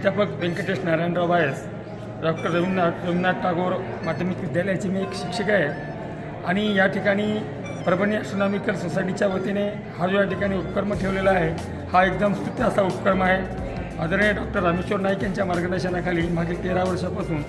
प्राध्यापक व्यंकटेश नारायणराव वायस, डॉक्टर रवींद्रनाथ टागोर माध्यमिक विद्यालयाचे मी एक शिक्षक आहे आणि या ठिकाणी परभणी ॲस्ट्रॉनॉमिकल सोसायटीच्या वतीने हा जो या ठिकाणी उपक्रम ठेवलेला आहे हा एकदम स्तुत्य असा उपक्रम आहे. आदरणीय डॉक्टर रामेश्वर नाईक यांच्या मार्गदर्शनाखाली मागील 13 वर्षापासून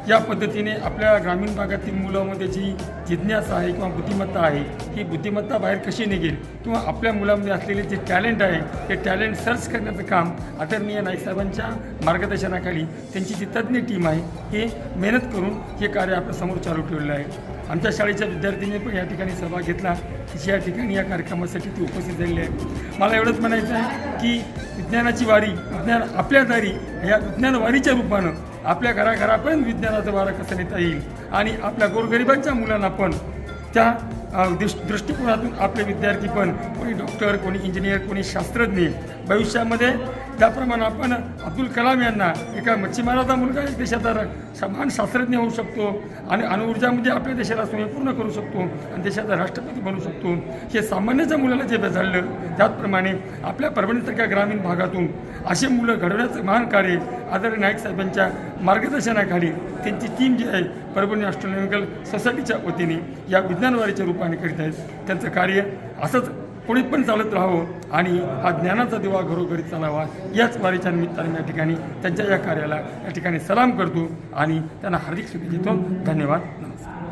या पद्धतीने आपल्या ग्रामीण भागातील मुलांमध्ये जी जिज्ञासा आहे किंवा बुद्धिमत्ता आहे, ही बुद्धिमत्ता बाहेर कशी निघेल किंवा आपल्या मुलांमध्ये असलेले जे टॅलेंट आहे ते टॅलेंट सर्च करण्याचं काम आदरणीय नाईक साहेबांच्या मार्गदर्शनाखाली त्यांची जी तज्ज्ञ टीम आहे ही मेहनत करून हे कार्य आपल्यासमोर चालू ठेवलेलं आहे. आमच्या शाळेच्या विद्यार्थ्यांनी पण या ठिकाणी सहभाग घेतला की या ठिकाणी या कार्यक्रमासाठी ती उपस्थित झालेली आहे. मला एवढंच म्हणायचं आहे की विज्ञानाची वारी, विज्ञान आपल्या दारी, या विज्ञान वारीच्या रूपानं आपल्या घराघरापर्यंत विज्ञानाचं वारं कसं नेता येईल आणि आपल्या गोरगरिबांच्या मुलांना पण त्या दृष्टिकोनातून आपले विद्यार्थी पण कोणी डॉक्टर, कोणी इंजिनियर, कोणी शास्त्रज्ञ भविष्यामध्ये ज्याप्रमाणे आपण अब्दुल कलाम यांना एका मच्छीमाराचा मुलगा एक देशाचा महान शास्त्रज्ञ होऊ शकतो आणि अणुऊर्जामध्ये आपल्या देशाला स्वयंपूर्ण करू शकतो आणि देशाचा राष्ट्रपती बनू शकतो, हे सामान्याच्या मुलाला जे झालं त्याचप्रमाणे आपल्या परभणीसारख्या ग्रामीण भागातून असे मुलं घडवण्याचं महान कार्य आदरणीय नाईक साहेबांच्या मार्गदर्शनाखाली त्यांची टीम जी आहे परभणी ॲस्ट्रॉनॉमिकल सोसायटीच्या वतीने या विज्ञानवारीच्या रूपाने करीत आहेत. त्यांचं कार्य असंच पुढे पण चालत राहावं आणि हा ज्ञानाचा दिवा घरोघरी चालावा याच वारीच्या निमित्ताने या ठिकाणी त्यांच्या या कार्याला या ठिकाणी सलाम करतो आणि त्यांना हार्दिक शुभेच्छा देतो. धन्यवाद. नमस्कार.